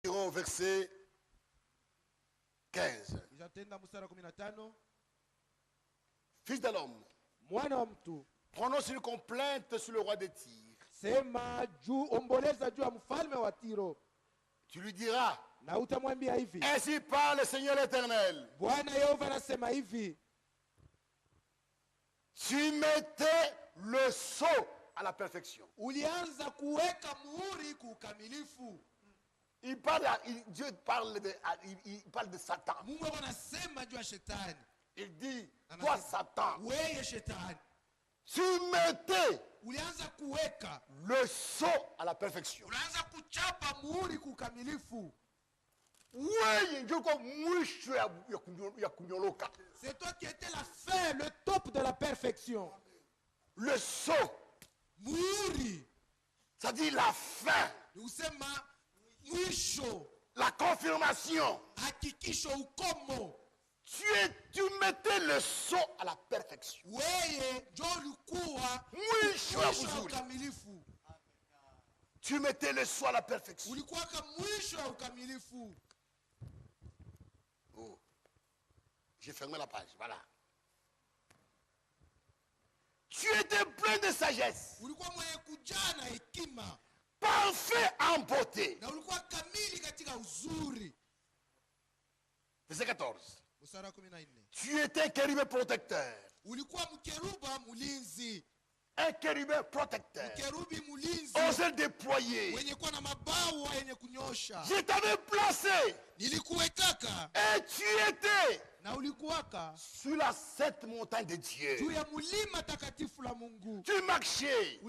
Au verset 15. Fils de l'homme, prononce une complainte sur le roi de Tyr. Tu lui diras, ainsi parle le Seigneur l'Éternel. Tu mettais le sceau à la perfection. Dieu parle de Satan. Il dit, toi Satan, tu mettais le sceau à la perfection. C'est toi qui étais la fin, le top de la perfection. Le sceau, ça dit la fin, la confirmation. Tu mettais le sceau à la perfection. Tu mettais le sceau à la perfection. Oh. J'ai fermé la page, voilà. Tu étais plein de sagesse, parfait en beauté. Verset 14. Tu étais kérubin protecteur. Un kérubin protecteur. Osé déployer. Je t'avais placé. Et tu étais sur la sept montagne de Dieu. Tu marchais au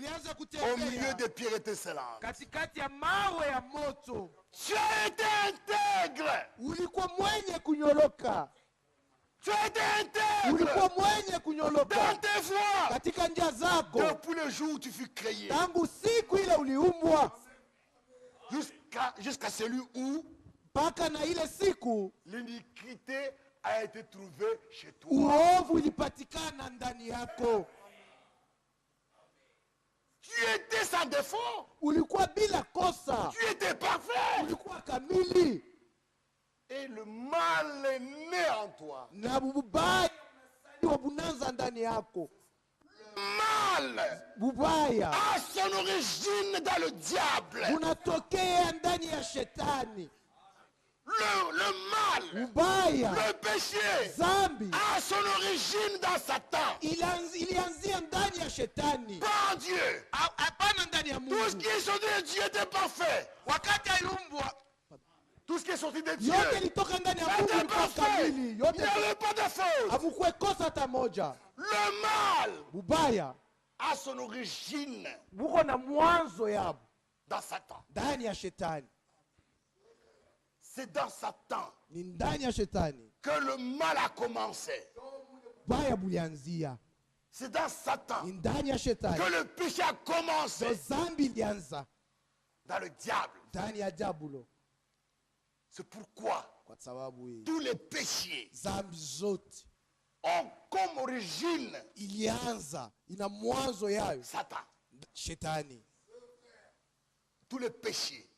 milieu des pierres étincelantes. Tu as été intègre. Tu as été intègre dans tes voies depuis le jour où tu fus créé. Jusqu'à celui où l'iniquité a été trouvée chez toi. Tu étais sans défaut. Tu étais parfait. Et le mal est né en toi. Le mal a son origine dans le diable. Le mal, le péché a son origine dans Satan. Pas en Dieu. Tout ce qui est sorti de Dieu était parfait. Tout ce qui est sorti de Dieu était parfait. Il n'y avait pas de faute. Le mal a son origine dans Satan. C'est dans Satan que le mal a commencé. C'est dans Satan que le péché a commencé. Dans le diable. C'est pourquoi tous les péchés ont comme origine Satan. Tous les péchés,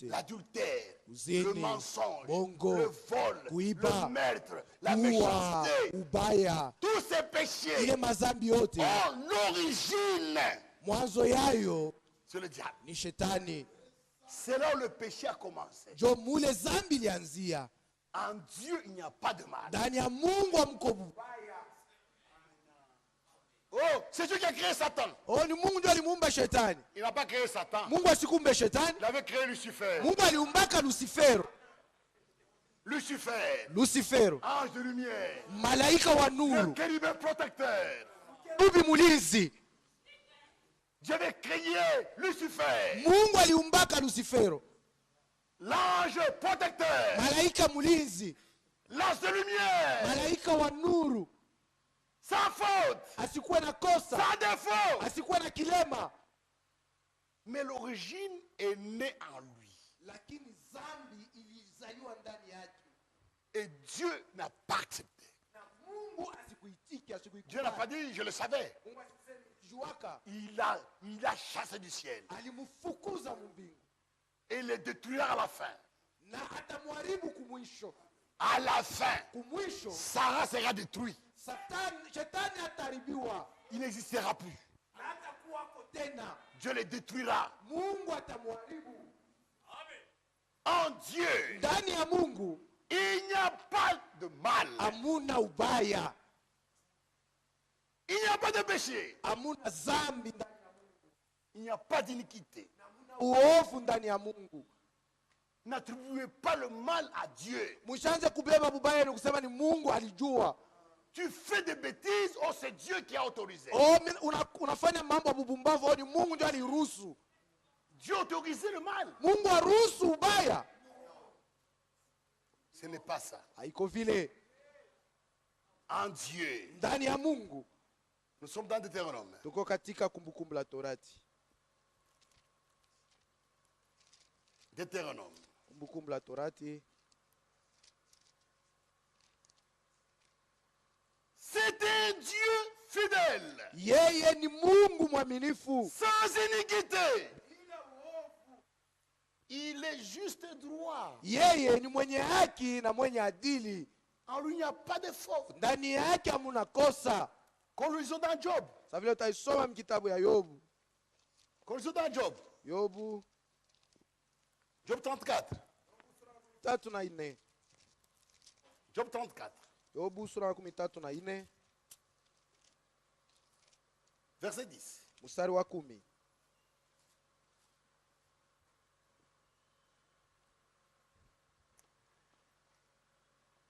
l'adultère, le mensonge, le vol, le meurtre, la méchanceté, tous ces péchés ont l'origine sur le diable. C'est là où le péché a commencé. En Dieu, il n'y a pas de mal. Oh, c'est Dieu qui a créé Satan. Il n'a pas créé Satan. Il avait créé Lucifer. Lucifer, ange de lumière, le kérubin protecteur. Dieu avait créé Lucifer, l'ange protecteur, l'ange de lumière, sans faute, sans défaut. Mais l'origine est née en lui. Et Dieu n'a pas accepté. Dieu n'a pas dit, je le savais. Il a chassé du ciel. Et il les détruira à la fin. na atamharibu kumwisho. À la fin, Kumwisho Sarah sera détruite. shetani ataharibiwa, Il n'existera plus. na hatakuwako tena. Dieu les détruira. Mungu atamharibu. En Dieu, Ndani ya Mungu il n'y a pas de mal. hamuna ubaya, Il n'y a pas de péché. hamuna dhambi ndani ya Mungu, Il n'y a pas d'iniquité. hamuna uovu ndani ya Mungu. N'attribuez pas le mal à Dieu. Mshaanze kubeba bubaya ni kusema ni Mungu alijua. Tu fais des bêtises, oh c'est Dieu qui a autorisé. Oh, unafanya mambo ya bubumbavu, oh, ni Mungu ndio aliruhusu. Dieu a autorisé le mal. Mungu aruhusu ubaya? Ce n'est pas ça. Haiko vile. En Dieu. Ndani ya Mungu. Nous sommes dans Deutéronome. Tuko katika Kumbukumbu la Torati. Deutéronome. Kumbukumbu la Torati. C'est un Dieu fidèle. Yeye ni Mungu mwaminifu. Sans iniquité. Il est juste et droit. Yeye ni mwenye haki na mwenye adili. En lui, il n'y a pas de faute. Ndani yake hamuna kosa. Comme nous lisons dans Job. Sasa vile utaisoma mkitabu ya Yobu. Comme nous lisons dans Job. Yobu Job 34. 34. Job 34. Yobu sura ya 34 Verset 10. mstari wa 10.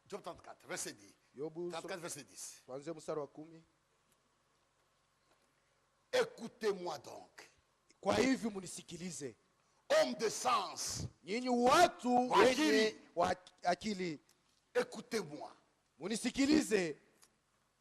Job 34, verset 10. Yobu 34, verset 10. kuanzia mstari wa 10. Écoutez-moi donc, Kwa hivyo munisikilize, homme de sens, nyinyi watu Wakili. wenye wa akili, écoutez-moi. munisikilize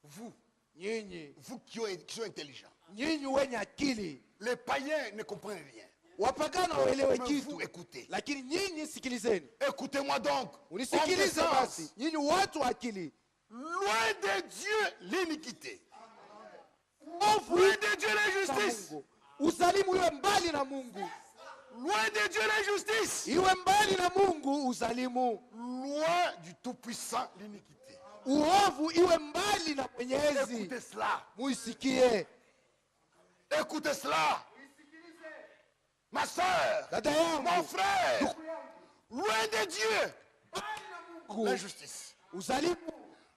Vous, nyinyi, vous qui sont intelligents. nyinyi wenye akili. Les païens ne comprennent rien. Wapagana waelewe Mais kitu, vous écoutez. lakini nyinyi sikilizeni. Écoutez-moi donc, homme de Unisikilize basi, sens. nyinyi watu wa akili. Loin de Dieu l'iniquité. Ovu Loin de Dieu la na justice. Mungu, uzalimu iwe mbali na Mungu, Loin de Dieu la justice. iwe mbali na Mungu uzalimu. Loin du Tout-Puissant l'iniquité. Uovu iwe mbali na Mwenyezi. Écoutez cela. Muisikie Écoutez cela. Ma soeur, dada mon yangu, frère, loin de Dieu, Mungu l'injustice. uzalimu,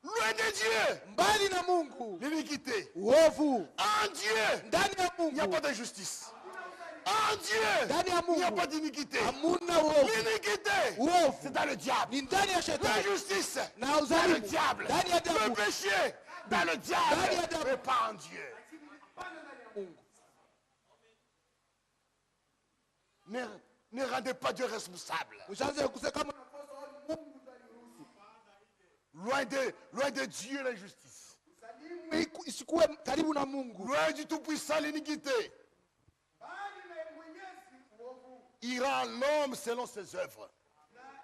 Loin de Dieu, mbali na Mungu l'iniquité. uovu, En Dieu, ndani ya il n'y a Mungu, pas d'injustice. En Dieu, ndani ya il n'y a pas Mungu d'iniquité. hamuna uovu. L'iniquité, Uovu c'est dans le diable. ni ndani ya shetani, L'injustice, na dans le uzalimu diable. ndani ya Le damu péché, dans le Dans le diable. diable. Mais pas en Dieu. Mungu. Ne rendez pas Dieu responsable. Ushaanze kusema kama Mungu Loin de Dieu l'injustice. isikuwe karibu na Mungu. Loin du Tout-Puissant l'iniquité. Il rend l'homme selon ses œuvres.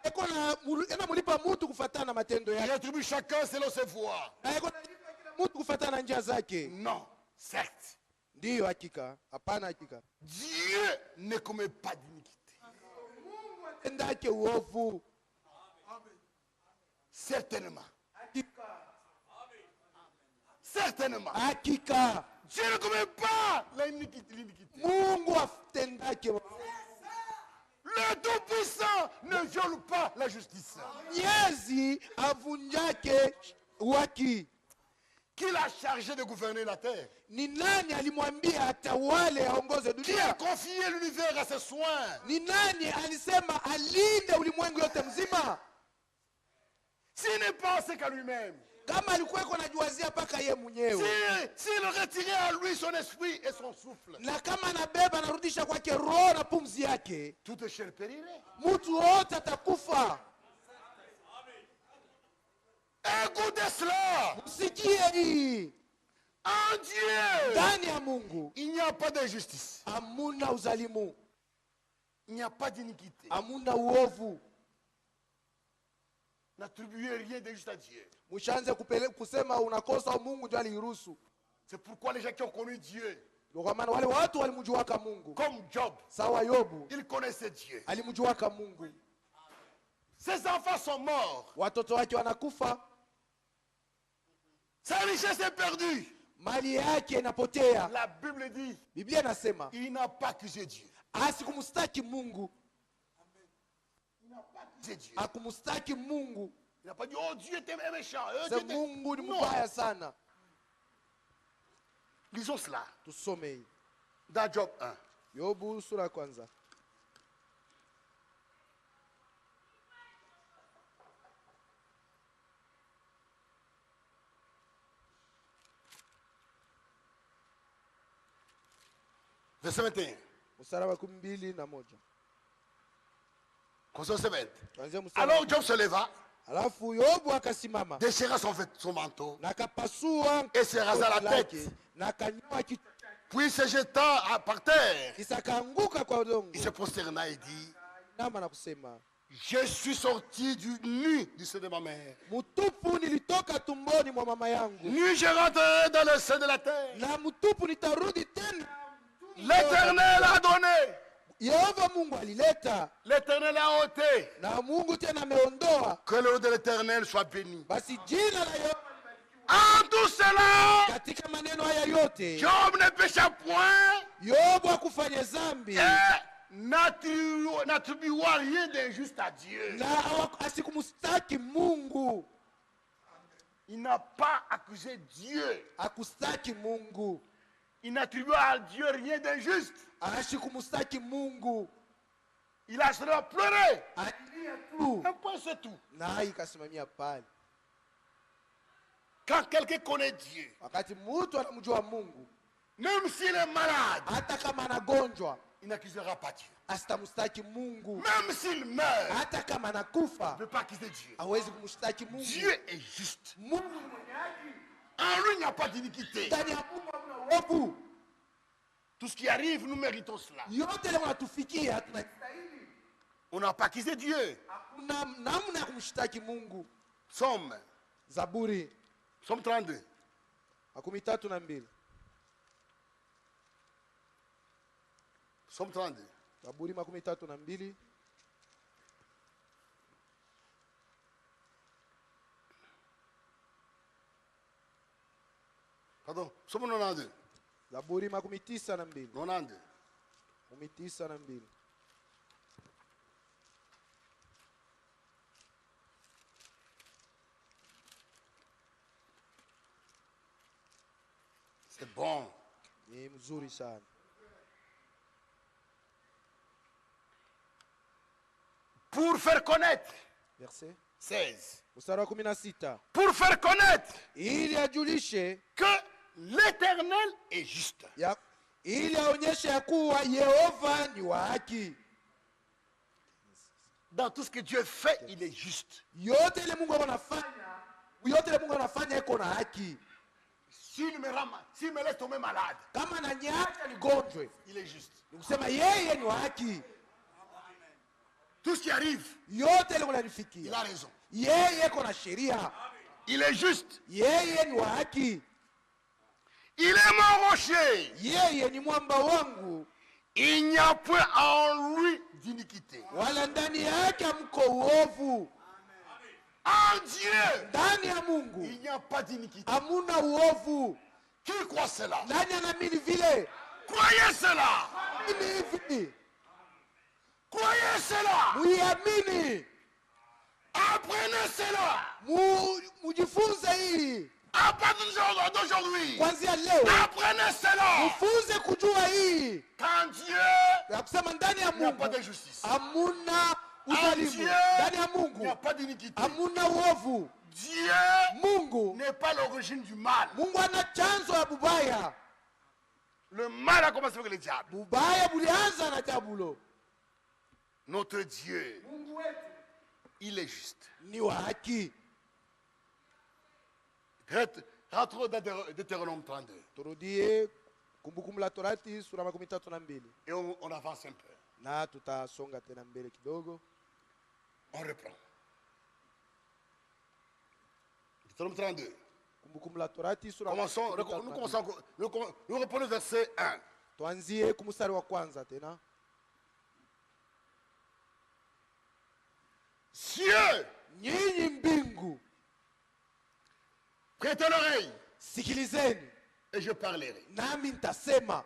Eko na ena mulipa mtu kufuatana na matendo Il yake. attribue chacun selon ses voies. Na eko na kila mtu kufuatana na njia zake. Non, certes. Ndiyo hakika, hapana hakika. Dieu ne commet pas d'iniquité. Endake uovu. Certainement. Hakika. Certainement. Hakika. Dieu ne commet pas l'iniquité. Mungu atendake. Le Tout-Puissant ne viole pas la justice. Mwenyezi avunjake haki. Qui l'a chargé de gouverner la terre? Ni nani alimwambia atawale aongoze Qui a dunia? confié l'univers à ses soins? Ni nani alisema alinde ulimwengu yote mzima? S'il ne pense qu'à lui-même, Kama alikuweko najiwazia mpaka ye mwenyewe, s'il retirait à lui son esprit et son souffle, na kama anabeba anarudisha kwake roho na pumzi yake, toute chair périrait. mtu wote atakufa. Écoutez cela. Msikie hii, En Dieu, ndani ya Mungu il n'y a pas d'injustice. hamuna uzalimu, Il n'y a pas d'iniquité. hamuna uovu. N'attribuez rien d'injuste à Dieu. Mshaanze kusema unakosa Mungu ndio aliruhusu. C'est pourquoi les gens qui ont connu Dieu, Maana wale watu walimjuaka Mungu. Comme Job. Sawa Yobu. Il connaissait Dieu. Alimjuaka Mungu. Ses enfants sont morts. Watoto wake wanakufa. Sa richesse est perdue. Mali yake inapotea. La Bible dit, Biblia inasema, il n'a pas accusé Dieu. asikumstaki Mungu. Il n'a pas accusé Dieu. Akumstaki Mungu. Il n'a pas dit, oh Dieu était méchant. Se Mungu ni mbaya sana. Lisons cela. Tusome Dans Job 1. Yobu sura ya kwanza. Verset 21. Mstari wa 21. Alors Job se leva, Alafu Yobu akasimama. déchira son manteau Na akapasua et se rasa la tête. Na akanyoa kichwa. Puis se jeta par terre. Kisha akaanguka kwa udongo. Il se prosterna et dit, Nama na kusema, je suis sorti nu du sein de ma mère. mutupu nilitoka tumboni mwa mama yangu. Nu je rentrerai dans le sein de la terre. Na mutupu nitarudi tena. L'Éternel a donné. Yehova Mungu alileta. L'Éternel a ôté. Na Mungu tena ameondoa. Que le nom de l'Éternel soit béni. Basi jina la Yehova En tout cela, katika maneno haya yote, Job ne pécha point Yobu hakufanya dhambi et n'attribua rien d'injuste à Dieu. na asikumstaki Mungu. Il n'a pas accusé Dieu. Hakustaki Mungu. Il n'attribua à Dieu rien d'injuste. Asikumstaki Mungu. Il a seulement pleuré. Alilia tu. Un point, c'est tout. Na ikasimamia pale. Quand quelqu'un connaît Dieu, Wakati mtu anamjua Mungu, même s'il est malade, hata kama anagonjwa, il n'accusera pas Dieu. asitamstaki Mungu. Même s'il meurt, Hata kama il ne anakufa, peut pas accuser Dieu. hawezi kumshtaki Mungu. Dieu est juste. Mungu ni mwenye haki. En lui, il n'y a pas d'iniquité. Ndani ya Mungu hamna uovu. Tout ce qui arrive, nous méritons cela. Yote leo natufikia tunastahili. On n'a pas accusé Dieu. Hakuna namna ya kumshtaki Mungu. Somme Zaburi 32. 32. Somme 32. Zaburi 32. Pardon, Somme 92. Zaburi 92. 92. 92. C'est bon. Ni mzuri sana. Pour faire connaître. Verset 16. mstari wa 16. Pour faire connaître Ili ajulishe que l'Éternel est juste. ili aonyeshe ya kuwa Yehova ni wa haki. Dans tout ce que Dieu fait, il est juste. Yote ile Mungu anafanya iko na haki. S'il me laisse tomber malade, Kama ananiacha nigonjwe, il est juste. ni kusema yeye ni wa haki. Tout ce qui arrive, Yote ile il unanifikia, a raison. yeye iko na sheria. Il est juste. Yeye ni wa haki. Il est mon rocher. Yeye ni mwamba wangu, Il n'y a point en lui d'iniquité. wala ndani yake hamko uovu. En Dieu, Ndani ya Mungu il n'y a pas d'iniquité. hamuna uovu. Qui croit cela? Nani anaamini vile? Croyez cela. Mimi hivi. Croyez cela. Muiamini. Apprenez cela. Mujifunze hili. À partir d'aujourd'hui, Kwanzia leo apprenez cela. mufunze kujua hii Quand Dieu, ya kusema ndani ya il n'y a pas Mungu d'injustice. hamuna En udhalimu. Dieu, Ndani ya il n'y a Mungu pas d'iniquité. hamuna uovu. Dieu Mungu n'est pas l'origine du mal. Mungu ana chanzo ya bubaya. Le mal a commencé avec le diable. Bubaya bulianza na diabulo. Notre Dieu, Mungu wetu il est juste. ni wa haki. Rentrons dans Deutéronome 32. Turudie Kumbukumbu la Torati sura 32 Et on avance un peu. na tutasonga tena mbele kidogo. On reprend. Deutéronome 32. Kumbukumbu la Torati sura Commençons, nous reprenons le verset 1. Tuanzie kumstari wa kwanza tena. Cieux, Nyinyi mbingu, prêtez l'oreille sikilizeni et je parlerai. nami nitasema.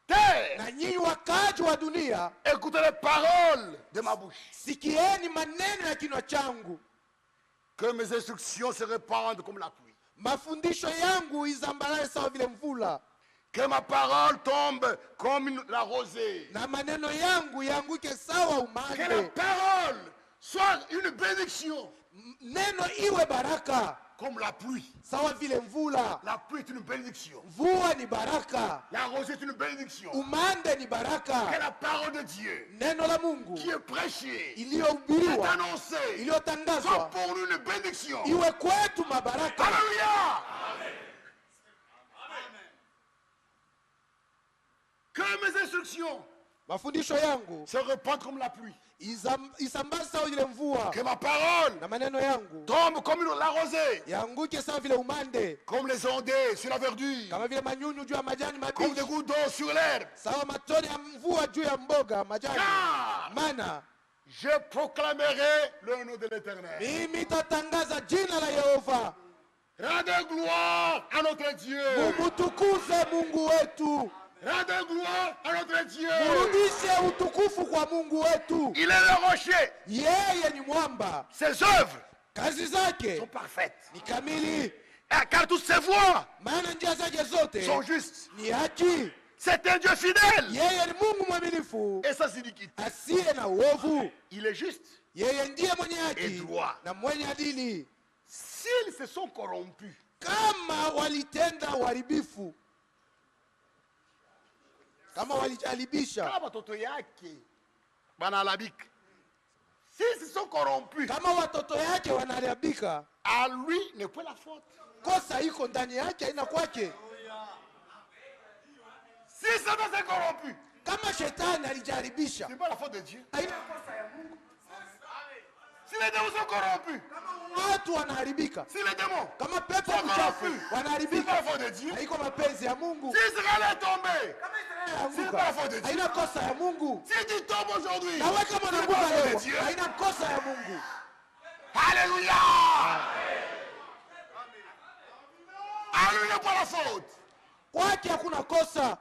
Terre, Na nyinyi wakaaji wa dunia, écoutez les paroles de ma bouche. sikieni maneno ya kinywa changu. Que mes instructions se répandent comme la pluie. Mafundisho yangu izambarae sawa vile mvula, Que ma parole tombe comme la rosée. na maneno yangu yanguke sawa Que la umande. parole soit une bénédiction Neno iwe baraka comme la pluie. sawa vile mvula. La pluie est une bénédiction. Mvua ni baraka, La rosée est une bénédiction. umande ni Que baraka. la parole de Dieu Neno la Mungu qui est prêchée, qui est iliyohubiriwa, annoncée, soit iliyotangazwa pour nous une bénédiction. iwe kwetu mabaraka. Alléluia. Que mes instructions Mafundisho yangu se répandent comme la pluie. isambaze sawa vile mvua, Que ma parole na maneno yangu tombe comme la rosée, yanguke sawa vile umande, comme les ondées sur la verdure, kama vile manyunyu juu ya majani comme des mabichi, gouttes d'eau sur l'herbe. sawa matone ya mvua juu ya mboga majani. Car Maana je proclamerai le nom de l'Éternel. mimi tatangaza jina la Yehova. Rendez gloire à notre Dieu. Mumutukuze Mungu wetu, Rendez gloire à notre Dieu. murudishe utukufu kwa Mungu wetu. Il est le rocher. Yeye ni mwamba, Ses œuvres kazi zake sont parfaites. ni kamili, Car toutes ses voies maana njia zake zote sont justes. ni haki. C'est un Dieu fidèle Yeye ni Mungu mwaminifu et sans iniquité. asiye na uovu. Il est juste. Yeye ndiye mwenye Et haki droit. na mwenye adili. S'ils se sont corrompus, Kama walitenda uharibifu, kama walijaribisha, kama watoto yake banalabika, s'ils se sont corrompus, kama watoto yake wanaharibika, à lui n'est pas la faute. kosa iko ndani yake, haina kwake. Si Satan s'est corrompu, Kama shetani alijaribisha, c'est pas la faute de Dieu. haina kosa ya Mungu. Si les démons sont corrompus, Kama watu wanaharibika, si les démons kama pepo sont mchafu corrompus, c'est pas wanaharibika, la faute de Dieu. haiko mapenzi ya Mungu. Si Israël est tombé, Anguka, pas la faute de Dieu. haina kosa ya Mungu. si tu tombes aujourd'hui, Na wewe kama c'est pas unaanguka la faute leo, de Dieu. haina kosa ya Mungu. Alléluia. À lui n'est pas la faute. Kwake hakuna kosa.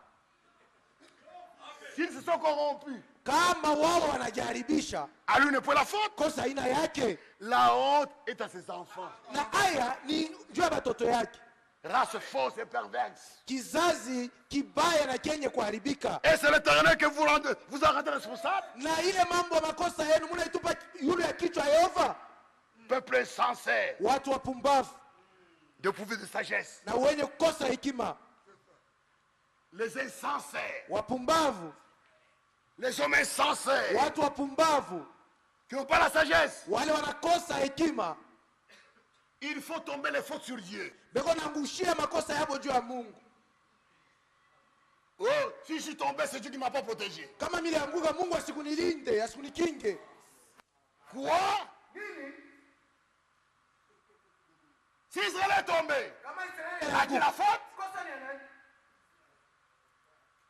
S'ils se sont corrompus, Kama wao wanajaribisha, à lui n'est pas la faute. kosa haina yake. La honte est à ses enfants. Na haya ni juu ya watoto yake, Race fausse et perverse. kizazi kibaya na kenye kuharibika. Et c'est l'Éternel que vous en rendez responsable. Na ile mambo ya makosa yenu mnaitupa yule ya kichwa Yehova. Peuple insensé, Watu wapumbavu dépourvu de sagesse. na wenye kukosa hekima, Les insensés, wapumbavu, les hommes insensés, watu wapumbavu, qui n'ont pas la sagesse. wale wanakosa hekima, Il faut tomber les fautes sur Dieu. beko naangushia makosa yabo juu ya Mungu. Oh, si je suis tombé, c'est Dieu qui ne m'a pas protégé. Kama mimi nilianguka, Mungu asikunilinde, asikunikinge. Quoi? Si Israël est tombé, à qui la faute?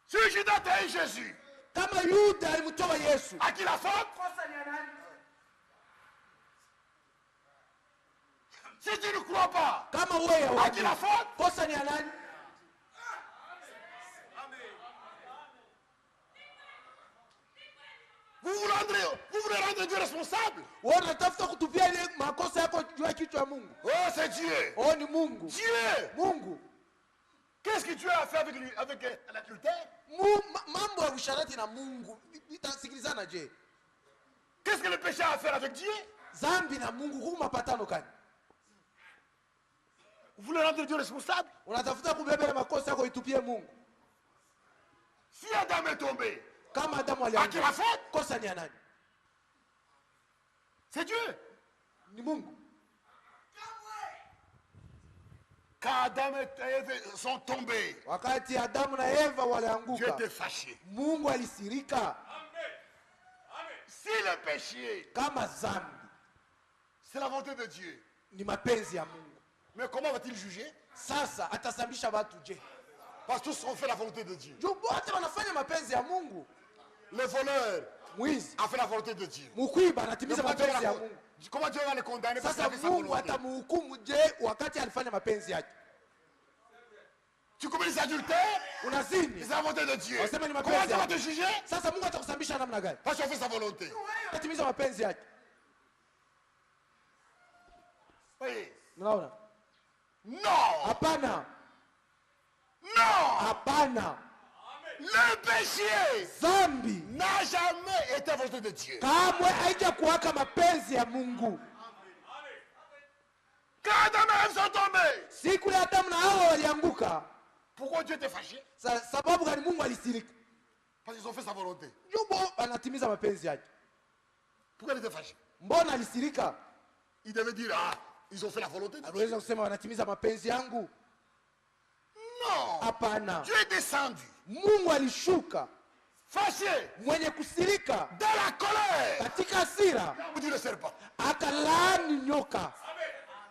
Si Judas trahi Jésus, Kama Yuda alimtoa Yesu, à qui la faute? Si tu ne crois pas, kama wewe à qui la faute? kosa ni ya nani? Vous voulez rendre Dieu responsable? Wewe unatafuta kutupia ile makosa yako juu ya kichwa ya Mungu. Oh, c'est Dieu. Oh, ni Mungu. Dieu! Mungu. Qu'est-ce que Dieu a fait avec l'adultère? Mambo ya usharati na Mungu itasikilizana je? Qu'est-ce que le péché a à faire avec Dieu? Zambi na Mungu huko mapatano kani? Vous voulez rendre Dieu responsable? Unatafuta kubeba makosa yako itupie Mungu. Si Adam est tombé, Kama Adamu à qui la alianguka, faute? kosa ni ya nani? C'est Dieu. Ni Mungu. Quand Adam et Ève sont tombés, Wakati Adamu na Eva Dieu walianguka, était fâché. Mungu alisirika. Si le péché, Kama zambi c'est la volonté de Dieu, ni mapenzi ya Mungu, Mais comment va-t-il juger? Sasa atasambisha watu je? Parce que tous ont fait la volonté de Dieu. Juu wote wanafanya mapenzi ya Mungu. Le voleur Mwizi a fait la volonté de Dieu. mkwiba anatimiza Comment Dieu mapenzi ya va- Mungu. comment Dieu va les condamner parce qu'il Sasa a fait sa Mungu volonté? atamhukumu je wakati alifanya mapenzi yake? Tu commets des adultères, Unazini. c'est la volonté de Dieu. Wasema ni Comment mapenzi Dieu va yake. te juger? Sasa Mungu atakusambisha namna gani? Parce qu'il a fait sa volonté. Atimiza mapenzi yake. Voyez? Unaona? Non! Hapana. Non! Hapana. Le péché Zambi n'a jamais été la volonté de Dieu. kamwe haija kuwaka mapenzi ya Mungu. Quand Adam et Ève sont tombés, Siku ya Adamu na Hawa walianguka. pourquoi Dieu était fâché? Sababu gani Mungu alisirika? Parce qu'ils ont fait sa volonté. Yubo anatimiza mapenzi yake. Pourquoi il était fâché? Mbona alisirika? Il devait dire, ah, ils ont fait la volonté de Dieu. Aliweza kusema wanatimiza mapenzi yangu? Non! Hapana. Dieu est descendu, Mungu alishuka fâché, mwenye kusirika dans la colère. katika hasira, Il dit le serpent. akalaani nyoka,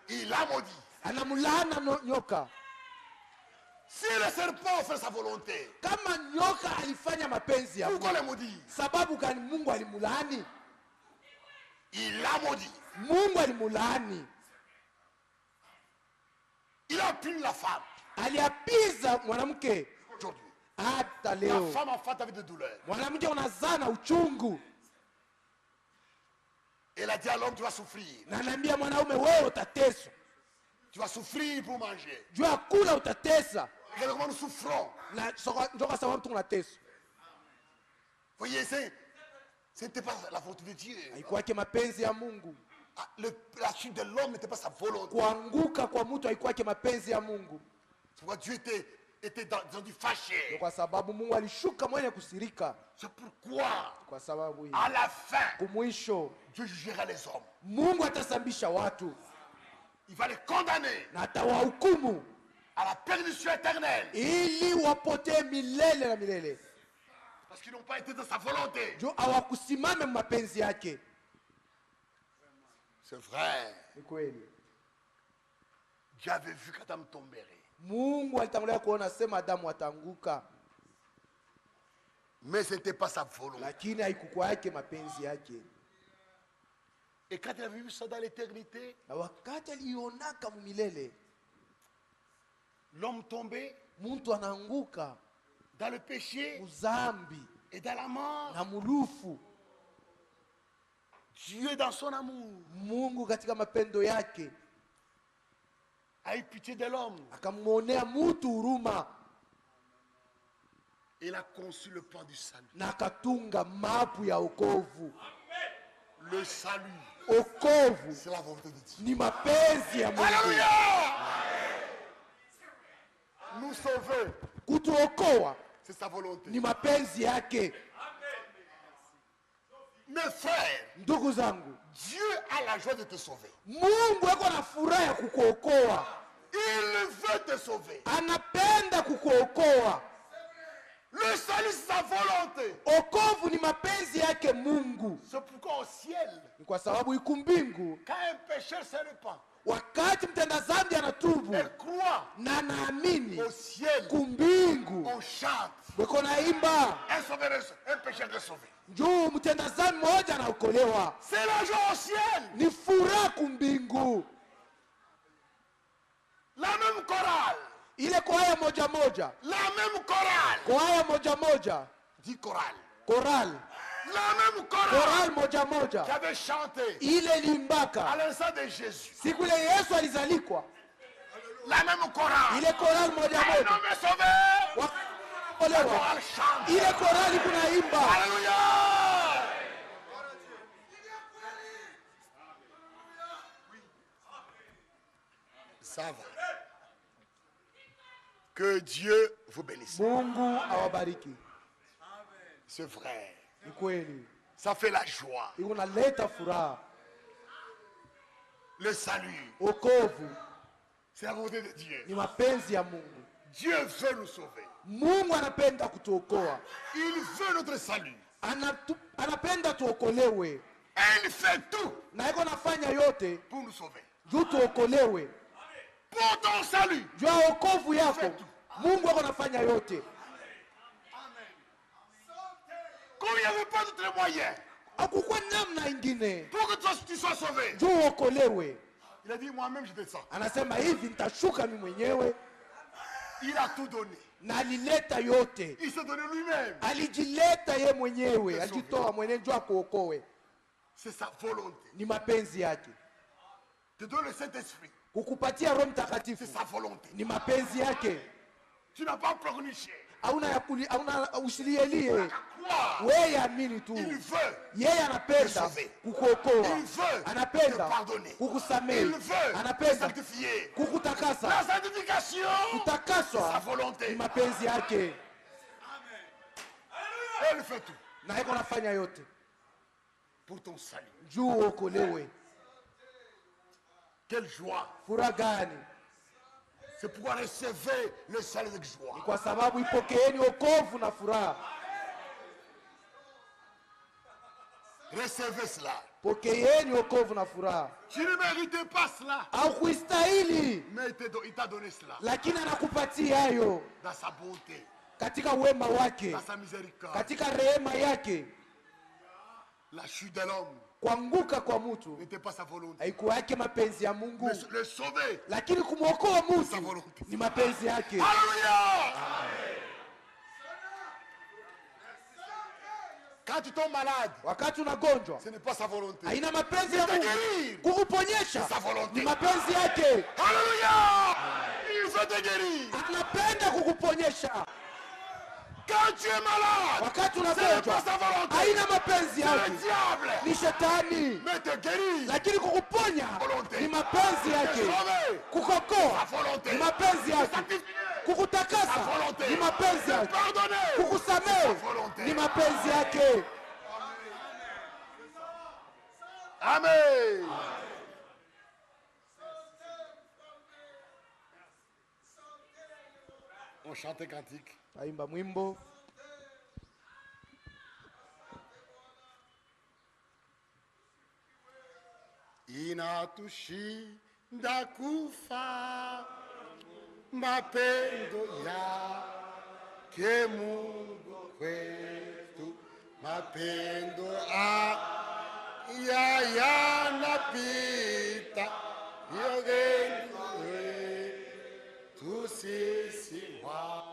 Il a maudit. anamlaana nyoka. Si le serpent fait sa volonté, Kama nyoka alifanya mapenzi ya pourquoi Mungu, le maudit? sababu gani Mungu alimlaani? Il a maudit. Mungu alimlaani, Il a puni la femme. aliapiza mwanamke. Aujourd'hui, Hata la leo femme enfante avec des douleurs. mwanamke unazaa na uchungu, Elle a dit à l'homme, tu vas souffrir. na anaambia mwanaume, wewe utateswa, Tu vas souffrir pour manger. juu ya kula utatesa. Regardez comment nous souffrons. Na njoka sababu tunateswa. Voyez, ce n'était pas la volonté de Dieu. Haikuwake mapenzi ya Mungu. Ah, la chute de l'homme n'était pas sa volonté. Kuanguka kwa mtu haikuwake mapenzi ya Mungu. C'est pourquoi Dieu était dans du fâché. Kwa sababu Mungu alishuka mwenye kusirika. C'est pourquoi, Kwa sababu hii, à la fin, kumwisho Dieu jugera les hommes. Mungu atasambisha watu Il va les condamner na atawahukumu à la perdition éternelle. ili wapotee milele na milele, Parce qu'ils n'ont pas été dans sa volonté. juu hawakusimame mapenzi yake. C'est vrai. Ni kweli. Dieu avait vu qu'Adam tomberait. Mungu alitangulia kuona sema Adamu atanguka, Mais ce n'était pas sa volonté. lakini haikukuwa yake mapenzi yake. Et quand il avait vu ça dans l'éternité, Na wakati alionaka mumilele, l'homme tombé mtu anaanguka dans le péché muzambi et dans la mort. na mulufu. Dieu, dans son amour, Mungu katika mapendo yake a eu pitié de l'homme. akamwonea mtu huruma Il a conçu le plan du salut. na akatunga mapu ya okovu. Le salut, Okovu c'est la volonté de Dieu. ni mapenzi ya Mungu. Alléluia! Nous sauver, Kutuokoa c'est sa volonté. ni mapenzi yake. Mes frères, Ndugu zangu, Dieu a la joie de te sauver. Mungu ako na furaha ya kukuokoa, Il veut te sauver. anapenda kukuokoa. Le salut, c'est sa volonté. Okovu ni mapenzi yake Mungu. C'est pourquoi au ciel, Ni kwa sababu iku mbingu, quand un pécheur se répand, wakati mtenda dhambi anatubu elle croit na anaamini, au ciel, kumbingu on chante. weko naimba Un pécheur est sauvé. juu mtenda dhambi mmoja anaokolewa. C'est la joie au ciel. Ni furaha kumbingu. La même chorale. Ile kwaya moja moja, La même chorale. kwaya moja moja, Dit chorale. koral, La même chorale koral moja qui moja, avait chanté ile à limbaka l'instant de Jésus. siku ile Yesu alizalikwa. La même chorale. Ile koral moja Un moja homme est sauvé. La wakolewa, chorale chante. ile korali kunaimba. Alléluia. Ça va. Que Dieu vous bénisse. Mungu awabariki. C'est vrai. Ni kweli, Ça fait la joie. inaleta furaha. Le salut. Okovu C'est la volonté de Dieu. ni mapenzi ya Mungu. Dieu veut nous sauver. Mungu anapenda kutuokoa, Il veut notre salut. anapenda tuokolewe, Et il fait tout na iko nafanya yote pour nous sauver. juu tuokolewe. Pour ton salut. juu ya wokovu yako Mungu ako anafanya yote. Comme il n'y avait pas d'autre moyen Hakukuwa namna ingine pour que tu sois sauvé. juu uokolewe. Il a dit moi-même je descends. Anasema hivi, nitashuka mimi mwenyewe. Il a tout donné. Na alileta yote. Il s'est donné lui-même. Alijileta ye mwenyewe, alijitoa mwenyewe juu akuokoe. C'est sa volonté. Ni mapenzi yake. Te donne le Saint-Esprit. Kukupatia Roho Mtakatifu. C'est sa volonté. Ni mapenzi yake. Tu n'as pas pleurniché. Hauna usilielie. Wewe amini tu. Il veut. Yeye anapenda kukuokoa. Il veut. Anapenda pardonner. kukusamehe. Il veut. Anapenda sanctifier. kukutakasa. La sanctification. Kutakaswa. Sa volonté. Ni mapenzi yake. Elle fait tout. Na yeye anafanya yote pour ton salut. Juu uokolewe. Quelle joie. Furaha gani. C'est pourquoi recevez le salut avec joie. Kwa sababu ipokeeni wokovu na furaha. Recevez cela. Pokeeni wokovu na furaha. Tu ne méritais pas cela. Haukustahili. Mais il t'a donné cela. Lakini anakupatia hayo. Dans sa bonté. Katika wema wake. Dans sa miséricorde. Katika rehema yake. La chute de l'homme. Kuanguka kwa mtu n'était pas sa volonté. Haikuwa yake mapenzi ya Mungu. Le sauver. Lakini kumwokoa mtu ni mapenzi yake. Hallelujah. Quand tu tombes malade, wakati unagonjwa, ce n'est pas sa volonté. Haina mapenzi ya Mungu. Kukuponyesha ni mapenzi yake. Hallelujah. Il veut te guérir. Anapenda kukuponyesha. Quand tu es malade, wakati unagonjwa, haina mapenzi yake. Ni shetani. Mais te guérir, lakini kukuponya ni mapenzi yake. Kukokoa ni mapenzi yake. Kukutakasa ni mapenzi yake. Kukusamehe ni mapenzi yake. Amen. On chante cantique. Aimba mwimbo. Inatushinda kufa mapendo yake Mungu kwetu, mapendo yanapita yogeni tusisi wa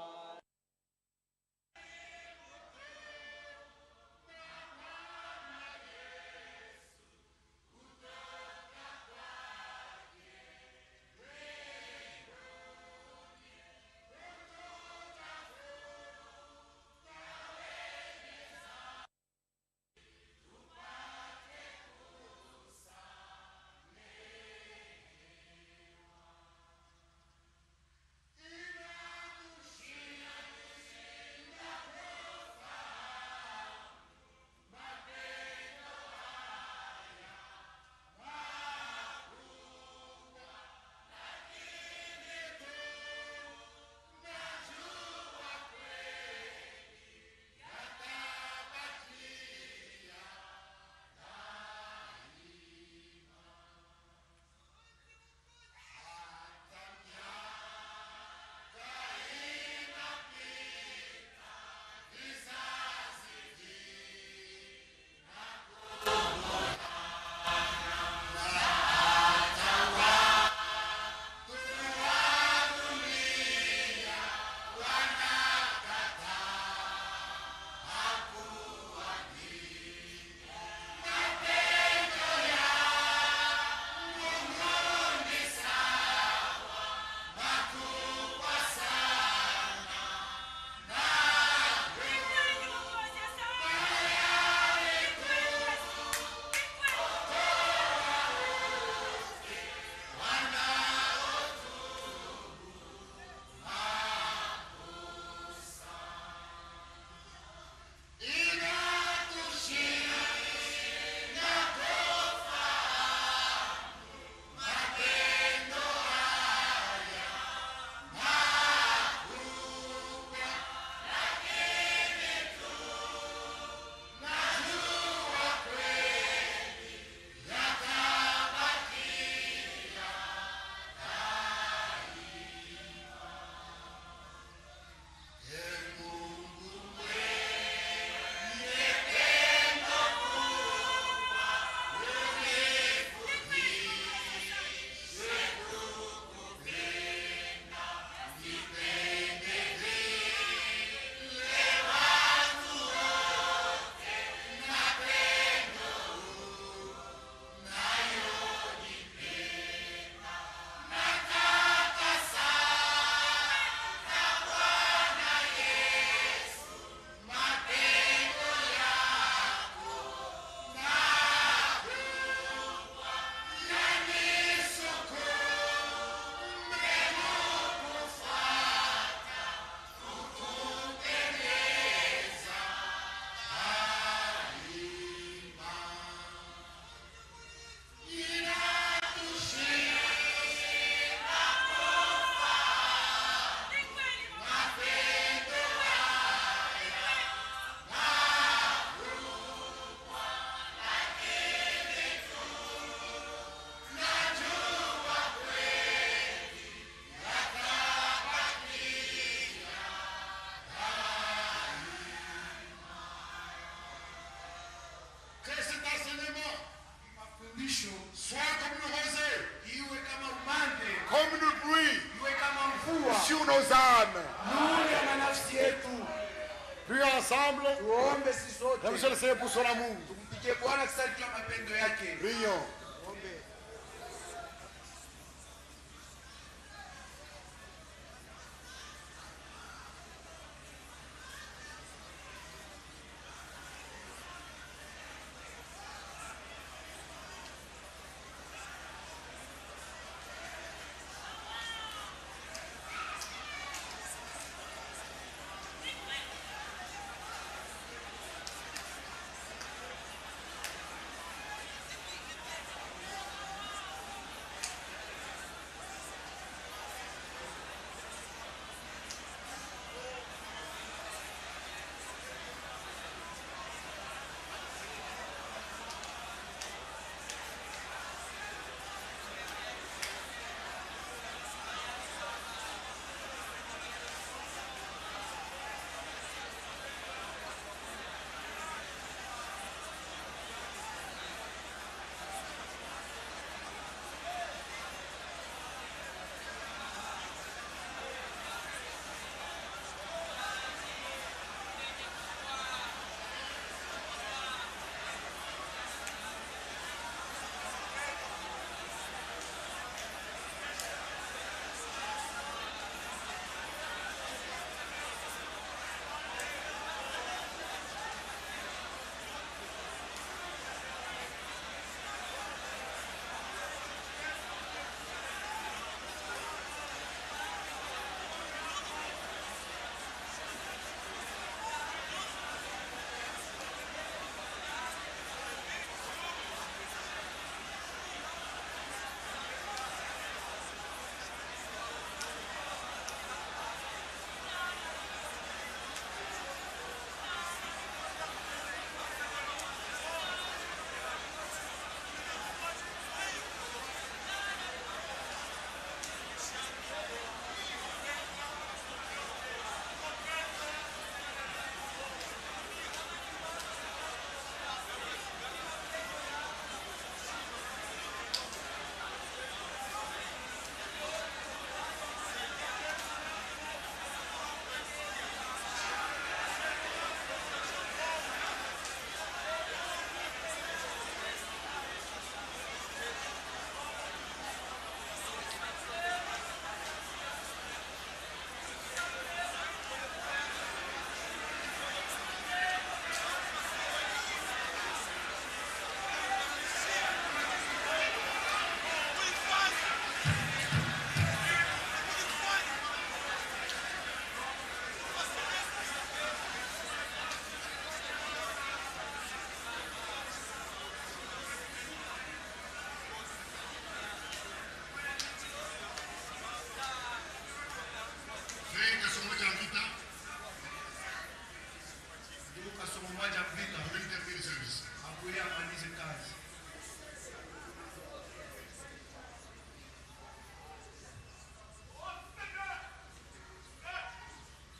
mwisho, soit comme une rosée, iwe kama umande, comme une pluie iwe kama mvua sur nos âmes. juu ya manafsi yetu. Puis ensemble, Tuombe sisi sote, nous le Seigneur pour son amour. tumpigie Bwana kisali juu ya mapendo yake. Prions. Tuombe.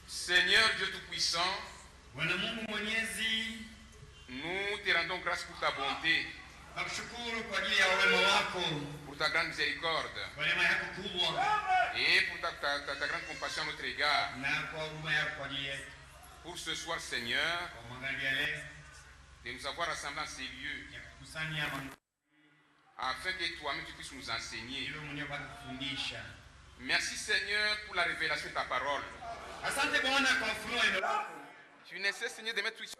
Seigneur Dieu Tout-Puissant, Bwana Mungu Mwenyezi, nous te rendons grâce pour ta bonté, nakushukuru kwa ajili ya wema wako, pour ta grande miséricorde kwa neema yako kubwa et pour ta grande compassion à notre égard. na kwa huruma yako kwa ajili yetu. Pour ce soir, Seigneur, Kwa mwangalia leo de nous avoir rassemblés en ces lieux, ya kukusanya afin que toi-même tu puisses nous enseigner. ili mwenyewe upate kufundisha. Merci Seigneur pour la révélation de ta parole. Asante Bwana kwa ufunuo neno lako. Tu ne cesses Seigneur de mettre tout sur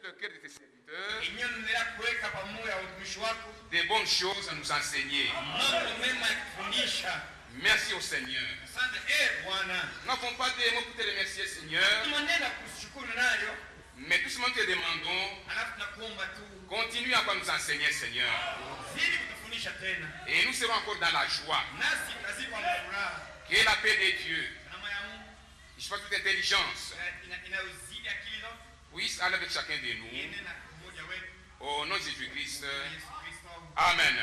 le cœur de tes serviteurs, Inyo nendelea kuweka pamoja watumishi wako des bonnes choses à nous enseigner. mambo mema ya kufundisha. Merci au Seigneur. Asante Bwana. Nous n'avons pas de mots pour te remercier Seigneur, Maneno kushukuru nayo, mais tout simplement te demandons, alafu tunakuomba tu continue à nous enseigner Seigneur. zidi kutufundisha tena. Et nous serons encore dans la joie. Nasi tunazidi kwa furaha. Que la paix de Dieu, Neema ya Mungu je sais pas toute intelligence, inayozidi akili zote puisse aller avec chacun de nous. iende na mmoja wetu. Au nom de Jésus-Christ. Yesu Kristo. Amen.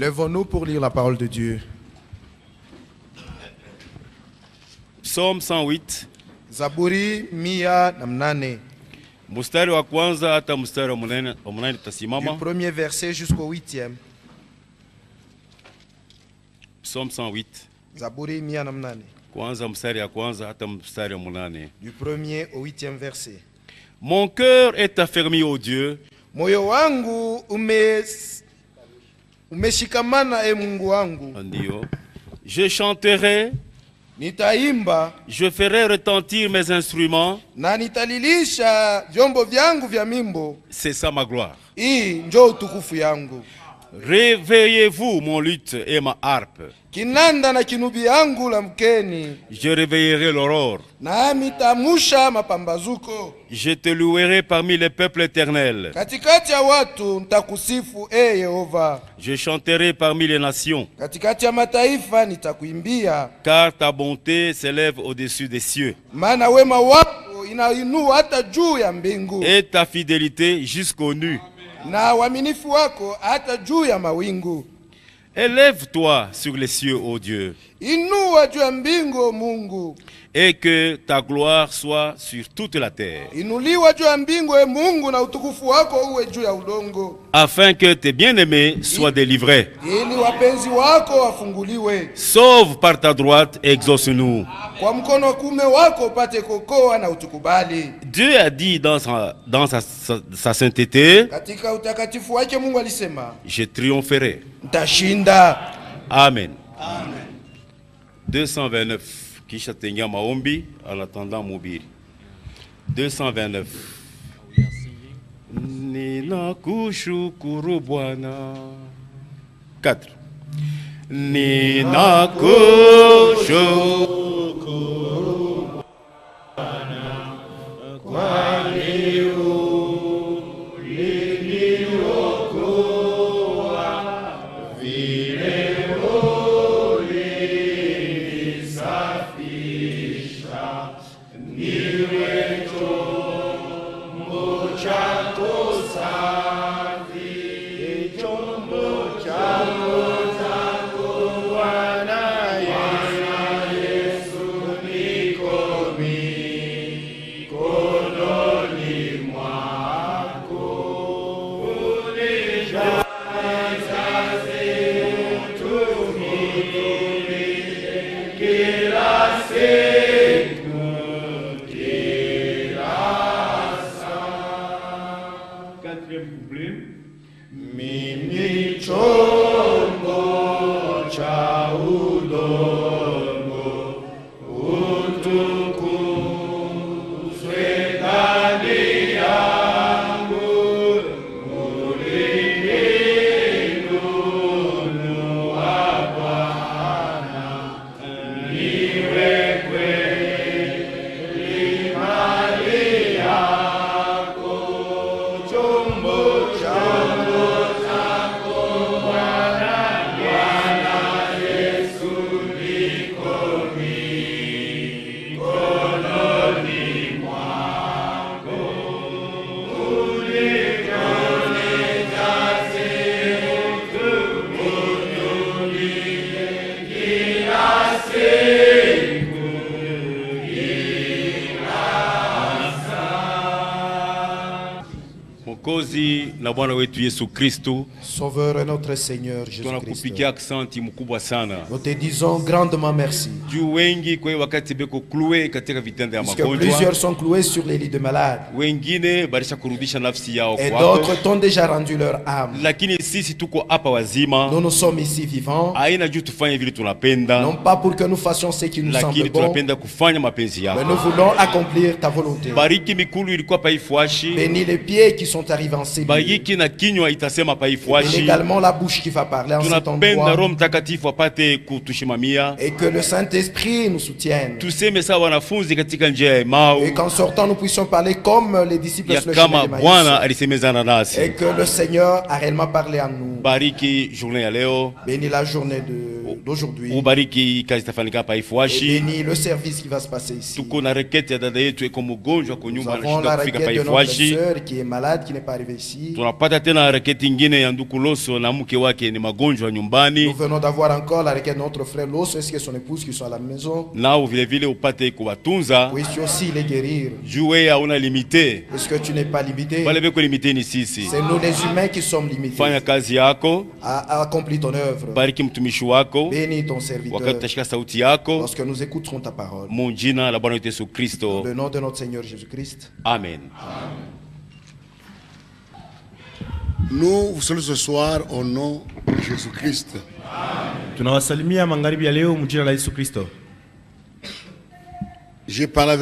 Levons-nous pour lire la parole de Dieu. Psaume 108. Zaburi 108. Mstari wa kwanza hata mstari wa munane tutasimama. Du premier verset jusqu'au 8e. Psaume 108. Zaburi 108. Kwanza mstari ya kwanza hata mstari wa munane. Du premier au 8e verset. Mon cœur est affermi au Dieu. Moyo wangu umeshikamana e Mungu wangu. Ndio. Je chanterai, nitaimba, je ferai retentir mes instruments, na nitalilisha vyombo vyangu vya mimbo. C'est ça ma gloire. Hii ndio utukufu yangu. Réveillez-vous mon luth et ma harpe. Kinanda na kinubi yangu la mkeni. Je réveillerai l'aurore. Nami tamusha mapambazuko. Je te louerai parmi les peuples éternels. Katikati ya watu nitakusifu e Yehova. Je chanterai parmi les nations. Katikati ya mataifa nitakuimbia. Car ta bonté s'élève au-dessus des cieux. Maana wema wako inainua hata juu ya mbingu. Et ta fidélité jusqu'aux nues. Na uaminifu wako hata juu ya mawingu. Élève-toi sur les cieux, ô Dieu. Inua juu ya mbingu Mungu. Et que ta gloire soit sur toute la terre. Inuliwa juu ya mbingu e Mungu, na utukufu wako uwe juu ya udongo. Afin que tes bien-aimés soient délivrés. Ili wapenzi wako wafunguliwe. Sauve par ta droite, exauce-nous. Kwa mkono wa kuume wako upate kokoa na utukubali. Dieu a dit dans sa sainteté, katika utakatifu wake Mungu alisema, je triompherai. Ntashinda. Amen. Amen. 229. Kisha tengia maombi en attendant mubiri. 229. Ninakushukuru Bwana. 4. Ninakushukuru Bwana. Kwani uliniokoa vile ulinisafisha, niwe chombo chako safi, chombo chako Bwana Yesu, niko mikononi mwako. Unijaze utumishi kila siku, kila saa. Quatrième couplet. Mimi chombo cha udongo, utukuzwe ndani yangu, ulininunua Bwana, niwekwe mali yako, chombo chako Bwana Yesu, niko mikononi mwako. Unijaze utumishi kila siku, kila saa. Mwokozi na Bwana wetu Yesu Kristo, Sauveur et notre Seigneur Jésus-Christ, tunakupigia asante mkubwa sana. nous te disons grandement merci. Juu wengi kwa wakati beko kluwe katika vitanda ya Puisque magonjwa, plusieurs sont cloués sur les lits de malades. wengine barisha kurudisha nafsi yao Et kwako, d'autres t'ont déjà rendu leur âme. lakini sisi tuko hapa wazima, Nous sommes ici vivants, haina juu tufanye vile tunapenda, non pas pour que nous fassions ce qui nous lakini semble bon, tunapenda kufanya mapenzi mais yako. nous voulons accomplir ta volonté. Bariki mikulu ilikuwa paifuashi, Bénis les pieds qui sont arrivés en cellule. bariki na kinywa itasema Bénis paifuashi. également la bouche qui va parler en cet Tunapenda endroit. Roho Mtakatifu apate kutushimamia, Et que le Saint-Esprit nous soutienne. tuseme sawa wanafunzi katika njia ya Emau, Et qu'en sortant, nous puissions parler comme les disciples ya sur le chemin kama de Maïs. Bwana alisemezana Et nasi. que le Seigneur a réellement parlé à nous. Bariki journée ya leo, Bénis la journée de d'aujourd'hui. Ubariki kazi tafanyika hapa Et Ifwashi. bénis le service qui va se passer ici. Tuko na reketi ya dada yetu eko mgonjwa kwa Nous nyumba avons anashinda la kufika hapa requête de notre Ifwashi. sœur qui est malade, qui n'est pas arrivée ici. Tunapata tena reketi ingine ya nduku Loso na mke wake ni magonjwa Nous nyumbani. venons d'avoir encore la requête de notre frère Loso, ainsi que son épouse qui sont à la maison. Nao vile vile upate kuwatunza. Puisses aussi les guérir. Jue hauna limite. Parce que tu n'es pas limité. Wale beko limite ni sisi. C'est nous les humains qui sommes limités. Fanya kazi yako. Accomplis ton œuvre. Bariki mtumishi wako. Bénis ton serviteur. Wakati utashika sauti yako. Lorsque nous écouterons ta parole. Mu jina la Bwana wetu Yesu Kristo. Dans le nom de notre Seigneur Jésus-Christ. Amen. Nous vous saluons ce soir au nom de Jésus-Christ. Tunawasalimia magharibi ya leo mjina la Yesu Kristo. J'ai parlé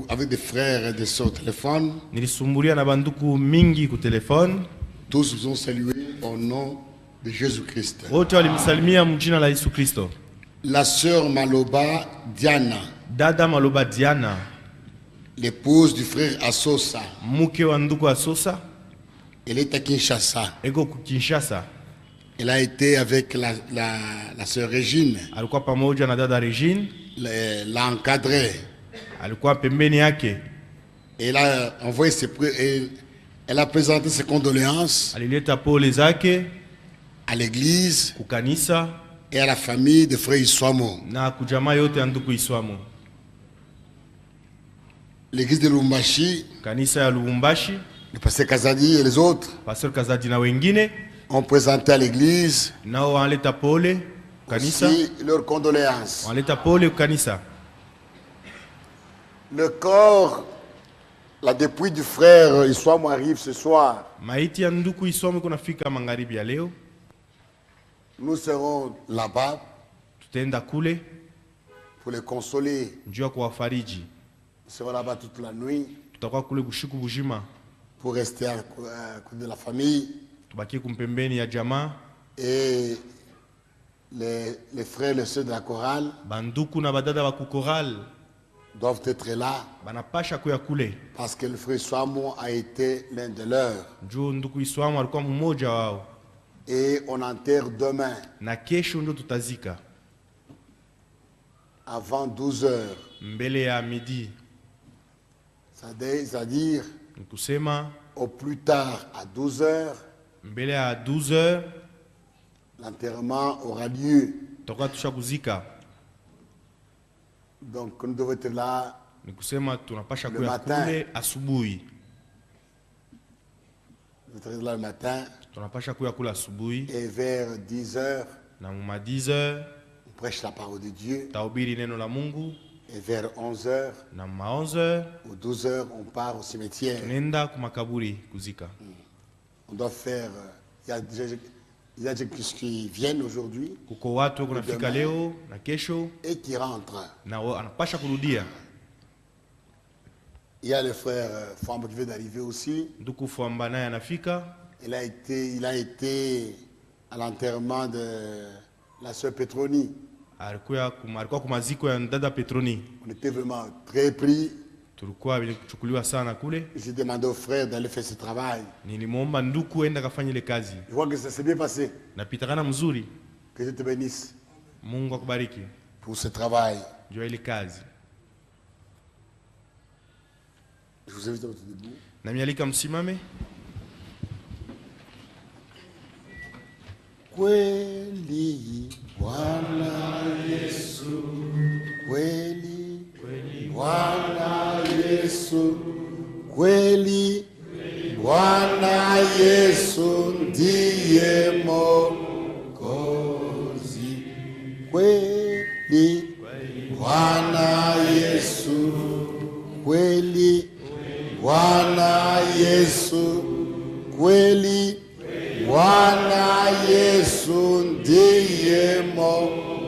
avec des frères et des sœurs au téléphone. Nilisumbulia na banduku mingi ku telefone. Tous vous ont salué au nom de Jésus-Christ. Wote walimsalimia mjina la Yesu Kristo. La sœur Maloba Diana, Dada Maloba Diana, l'épouse du frère Asosa, mke wa nduku Asosa, elle est à Kinshasa. eko ku Kinshasa. Elle a été avec la sœur Régine, Alikuwa pamoja na dada Regine, l'a encadrée. alikuwa pembeni yake. Elle a envoyé elle a présenté ses condoléances Alileta pole zake à l'église ku kanisa et à la famille de frère Iswamo. na kujamaa yote ya nduku Iswamo. L'église de Lumbashi, Kanisa ya Lubumbashi, le pasteur Kazadi et les autres Pastor Kazadi na wengine ont présenté à l'église nao wanaleta pole kanisa, aussi leurs condoléances. wanaleta pole kanisa. Le corps, la dépouille du frère Iswamo arrive ce soir. Maiti ya nduku Iswamo kunafika magharibi ya leo. Nous serons là-bas Tutaenda kule pour les consoler. njoo kuwafariji. Nous serons là-bas toute la nuit Tutakuwa kule bushiku bujima, pour rester à côté de la famille. tubakie kumpembeni ya jamaa. Et les frères et les sœurs de la chorale Banduku na badada wa kukoral doivent être là banapasha kuya kule. parce que le frère Iswamo a été l'un de leurs. Njoo nduku Iswamo alikuwa mmoja wao. Et on enterre demain Na kesho ndio tutazika avant 12 heures. mbele ya midi. C'est-à-dire Nikusema au plus tard à 12 heures, mbele ya 12h l'enterrement aura lieu. tutakuwa tushakuzika. Donc nous devons être là Nikusema tunapasha Le kuya matin. kule asubuhi. nous devons être là le matin Tunapasha kuya kule asubuhi et vers 10 heures, na muma 10h on prêche la parole de Dieu. tahubiri neno la Mungu, Et vers 11 heures na muma 11h ou 12 heures, on part au cimetière. tunaenda kumakaburi kuzika. On doit faire. Il y a des gens qui viennent aujourd'hui Kuko watu kunafika leo na kesho et qui rentrent. na anapasha kurudia. Il y a le frère Famba qui vient d'arriver aussi. Nduku Famba naye anafika. Il a été à l'enterrement de la sœur Petroni. Alikuwa kumaziko ya dada Petroni. On était vraiment très pris. Tulikuwa kuchukuliwa sana kule. J'ai demandé au frère d'aller faire ce travail. Nilimwomba nduku enda kafanye ile kazi. Je vois que ça s'est bien passé. Napitakana mzuri. Que Dieu te bénisse Mungu akubariki. pour ce travail. Jua ile kazi. Je vous invite à votre debout. Na mialika msimame. Kweli Bwana Yesu, kweli Bwana Yesu, kweli Bwana Yesu ndiye Mwokozi. Kweli Bwana Yesu, kweli Bwana Yesu, kweli Bwana Yesu ndiye Mwokozi.